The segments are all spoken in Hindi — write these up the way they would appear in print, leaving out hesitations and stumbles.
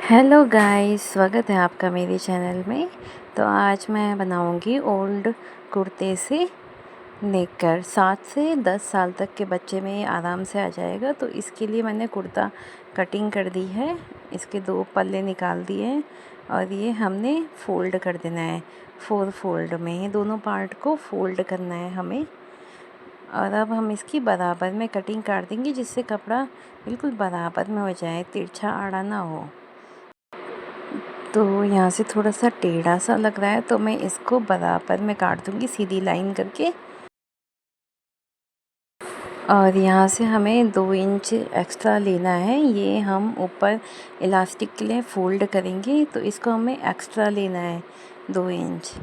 हेलो गाइस, स्वागत है आपका मेरे चैनल में। तो आज मैं बनाऊंगी ओल्ड कुर्ते से नेकर। 7 से 10 साल तक के बच्चे में ये आराम से आ जाएगा। तो इसके लिए मैंने कुर्ता कटिंग कर दी है, इसके 2 पल्ले निकाल दिए हैं और ये हमने फ़ोल्ड कर देना है 4 फोल्ड में। ये दोनों पार्ट को फ़ोल्ड करना है हमें। और अब हम इसकी बराबर में कटिंग काट देंगे, जिससे कपड़ा बिल्कुल बराबर में हो जाए, तिरछा आड़ा ना हो। तो यहाँ से थोड़ा सा टेढ़ा सा लग रहा है, तो मैं इसको बराबर में काट दूँगी सीधी लाइन करके। और यहाँ से हमें 2 इंच एक्स्ट्रा लेना है। ये हम ऊपर इलास्टिक के लिए फ़ोल्ड करेंगे, तो इसको हमें एक्स्ट्रा लेना है 2 इंच।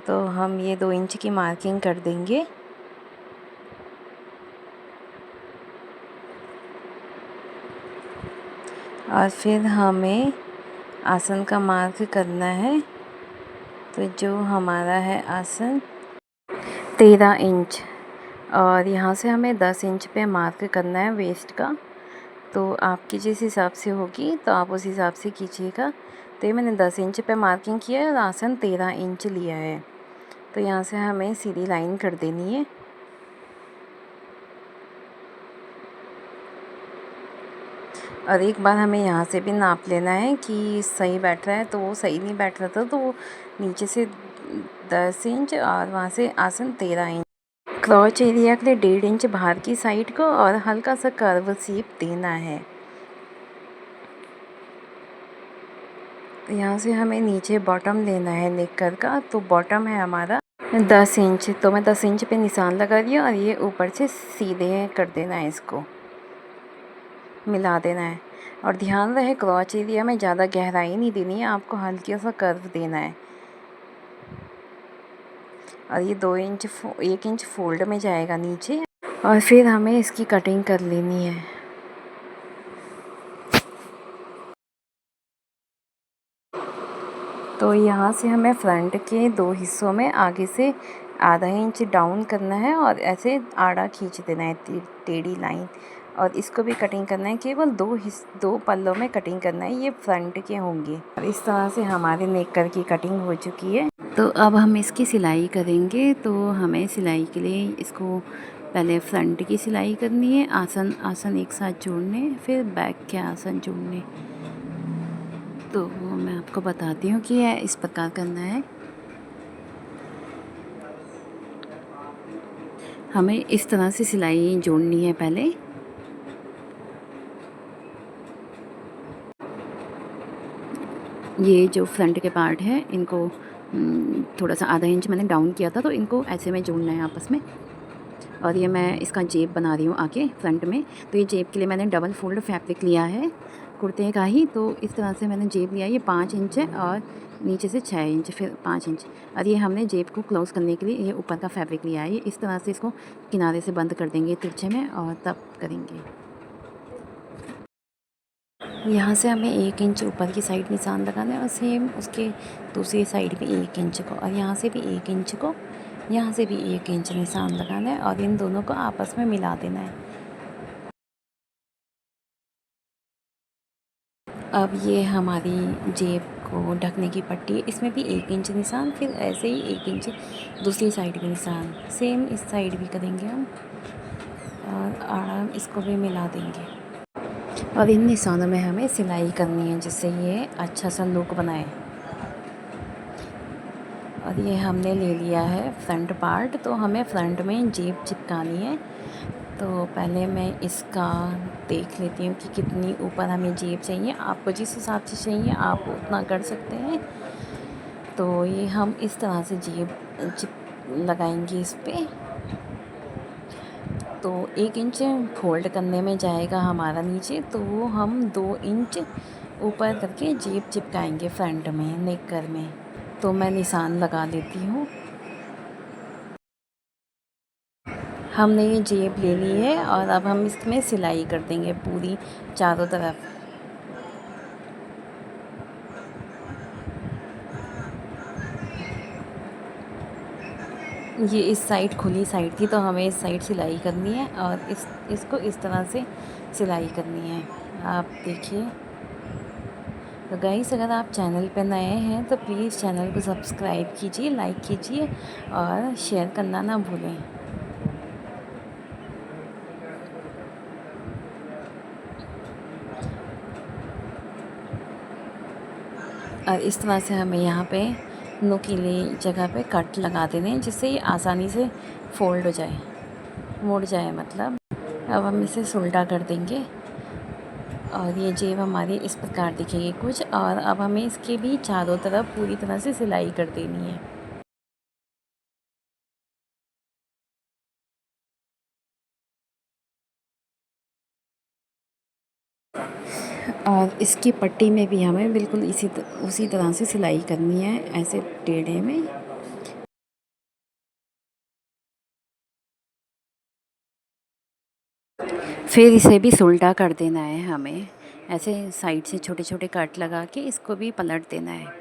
तो हम ये 2 इंच की मार्किंग कर देंगे। और फिर हमें आसन का मार्क करना है। तो जो हमारा है आसन 13 इंच, और यहाँ से हमें 10 इंच पे मार्क करना है वेस्ट का। तो आपकी जिस हिसाब से होगी तो आप उस हिसाब से कीजिएगा। तो ये मैंने 10 इंच पे मार्किंग किया है और आसन 13 इंच लिया है। तो यहाँ से हमें सीधी लाइन कर देनी है। और एक बार हमें यहाँ से भी नाप लेना है कि सही बैठ रहा है। तो वो सही नहीं बैठ रहा था, तो वो नीचे से 10 इंच और वहाँ से आसन 13 इंच। क्रॉच एरिया के लिए 1.5 इंच बाहर की साइड को और हल्का सा कर्व शेप देना है। यहाँ से हमें नीचे बॉटम लेना है नेकर का। तो बॉटम है हमारा 10 इंच। तो मैं 10 इंच पे निशान लगा रही हूँ और ये ऊपर से सीधे कर देना है, इसको मिला देना है। और ध्यान रहे क्रॉच एरिया में ज़्यादा गहराई नहीं देनी है, आपको हल्का सा कर्व देना है। और ये 2 इंच 1 इंच फोल्ड में जाएगा नीचे। और फिर हमें इसकी कटिंग कर लेनी है। तो यहाँ से हमें फ्रंट के 2 हिस्सों में आगे से आधा इंच डाउन करना है और ऐसे आड़ा खींच देना है टेढ़ी लाइन। और इसको भी कटिंग करना है, केवल 2 पल्लों में कटिंग करना है, ये फ्रंट के होंगे। और इस तरह से हमारे नेकर की कटिंग हो चुकी है। तो अब हम इसकी सिलाई करेंगे। तो हमें सिलाई के लिए इसको पहले फ्रंट की सिलाई करनी है, आसन आसन एक साथ जोड़ने, फिर बैक के आसन जोड़ने। तो मैं आपको बताती हूँ कि यह इस प्रकार करना है। हमें इस तरह से सिलाई जोड़नी है पहले। ये जो फ्रंट के पार्ट है इनको थोड़ा सा आधा इंच मैंने डाउन किया था, तो इनको ऐसे में जोड़ना है आपस में। और ये मैं इसका जेब बना रही हूँ आगे फ्रंट में। तो ये जेब के लिए मैंने डबल फोल्ड फैब्रिक लिया है कुर्ते का ही। तो इस तरह से मैंने जेब लिया। ये 5 इंच है और नीचे से 6 इंच, फिर 5 इंच। और ये हमने जेब को क्लोज़ करने के लिए ये ऊपर का फैब्रिक लिया है। ये इस तरह से इसको किनारे से बंद कर देंगे तिरछे में, और तब करेंगे। यहाँ से हमें 1 इंच ऊपर की साइड निशान लगाना है और सेम उसके दूसरी साइड भी 1 इंच को, और यहाँ से भी 1 इंच को, यहाँ से भी 1 इंच निशान लगाना है और इन दोनों को आपस में मिला देना है। अब ये हमारी जेब को ढकने की पट्टी है, इसमें भी 1 इंच निशान, फिर ऐसे ही 1 इंच दूसरी साइड के निशान, सेम इस साइड भी करेंगे हम। और आड़ा इसको भी मिला देंगे। और इन निशानों में हमें सिलाई करनी है, जिससे ये अच्छा सा लुक बनाए। और ये हमने ले लिया है फ्रंट पार्ट। तो हमें फ्रंट में जेब चिपकानी है। तो पहले मैं इसका देख लेती हूँ कि कितनी ऊपर हमें जेब चाहिए। आपको जिस हिसाब से चाहिए आप उतना कर सकते हैं। तो ये हम इस तरह से जेब लगाएंगे इस पर। तो 1 इंच फोल्ड करने में जाएगा हमारा नीचे, तो वो हम 2 इंच ऊपर करके जेब चिपकाएंगे फ्रंट में नेकर में। तो मैं निशान लगा लेती हूँ। हमने ये जेब ले ली है और अब हम इसमें सिलाई कर देंगे पूरी चारों तरफ। ये इस साइड खुली साइड थी, तो हमें इस साइड सिलाई करनी है और इसको इस तरह से सिलाई करनी है। आप देखिए। तो गाइस, अगर आप चैनल पे नए हैं तो प्लीज़ चैनल को सब्सक्राइब कीजिए, लाइक कीजिए और शेयर करना ना भूलें। और इस तरह से हमें यहाँ पे नुकीली जगह पे कट लगा देने हैं, जिससे ये आसानी से फ़ोल्ड हो जाए, मुड़ जाए मतलब। अब हम इसे सुल्टा कर देंगे और ये जेब हमारी इस प्रकार दिखेगी कुछ। और अब हमें इसके भी चारों तरफ पूरी तरह से सिलाई कर देनी है। और इसकी पट्टी में भी हमें बिल्कुल उसी तरह से सिलाई करनी है, ऐसे टेढ़े में। फिर इसे भी सुल्टा कर देना है हमें, ऐसे साइड से छोटे छोटे कट लगा के इसको भी पलट देना है।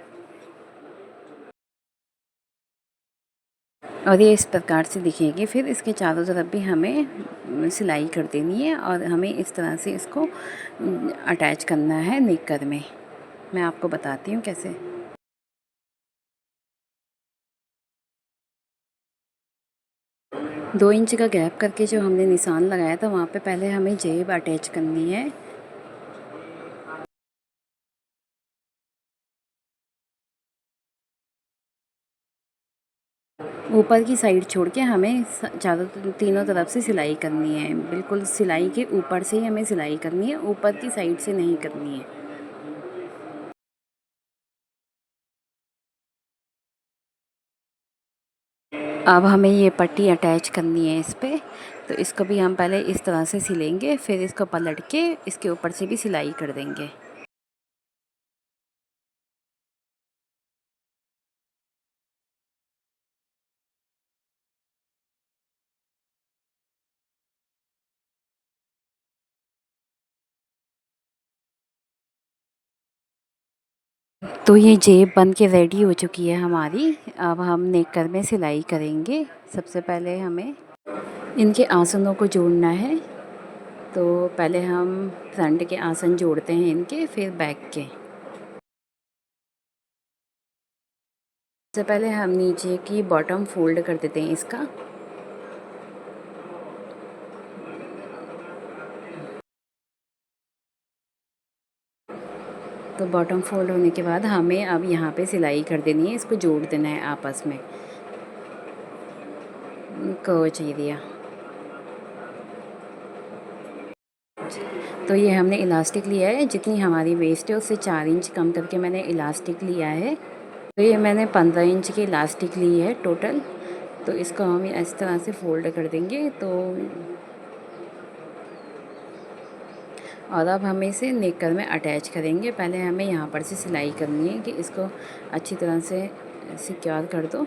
और ये इस प्रकार से दिखेगी। फिर इसके चारों तरफ भी हमें सिलाई कर देनी है और हमें इस तरह से इसको अटैच करना है नेकर में। मैं आपको बताती हूँ कैसे। 2 इंच का गैप करके जो हमने निशान लगाया था वहाँ पे पहले हमें जेब अटैच करनी है। ऊपर की साइड छोड़ के हमें चारों तीनों तरफ से सिलाई करनी है। बिल्कुल सिलाई के ऊपर से ही हमें सिलाई करनी है, ऊपर की साइड से नहीं करनी है। अब हमें ये पट्टी अटैच करनी है इस पे। तो इसको भी हम पहले इस तरह से सिलेंगे, फिर इसको पलट के इसके ऊपर से भी सिलाई कर देंगे। तो ये जेब बन के रेडी हो चुकी है हमारी। अब हम नेकर में सिलाई करेंगे। सबसे पहले हमें इनके आसनों को जोड़ना है। तो पहले हम फ्रंट के आसन जोड़ते हैं इनके, फिर बैक के। सबसे पहले हम नीचे की बॉटम फोल्ड कर देते हैं इसका। तो बॉटम फोल्ड होने के बाद हमें अब यहाँ पे सिलाई कर देनी है, इसको जोड़ देना है आपस में, कर्व एरिया। तो ये हमने इलास्टिक लिया है, जितनी हमारी वेस्ट है उससे 4 इंच कम करके मैंने इलास्टिक लिया है। तो ये मैंने 15 इंच की इलास्टिक ली है टोटल। तो इसको हम इस तरह से फोल्ड कर देंगे। तो और अब हमें इसे नेकर में अटैच करेंगे। पहले हमें यहाँ पर से सिलाई करनी है कि इसको अच्छी तरह से सिक्योर कर दो।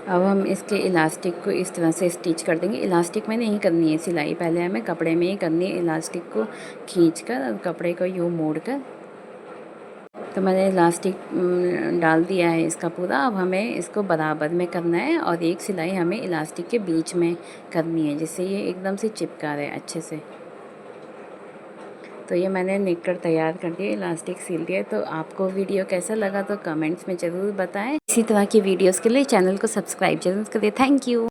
अब हम इसके इलास्टिक को इस तरह से स्टिच कर देंगे। इलास्टिक में नहीं करनी है सिलाई, पहले हमें कपड़े में ही करनी है। इलास्टिक को खींचकर और कपड़े को यूँ मोड़कर। तो मैंने इलास्टिक डाल दिया है इसका पूरा। अब हमें इसको बराबर में करना है और एक सिलाई हमें इलास्टिक के बीच में करनी है, जिससे ये एकदम से चिपका रहे अच्छे से। तो ये मैंने नेकर तैयार कर दिया, इलास्टिक सिल दिया। तो आपको वीडियो कैसा लगा तो कमेंट्स में ज़रूर बताएं। इसी तरह की वीडियोस के लिए चैनल को सब्सक्राइब जरूर करें। Thank you.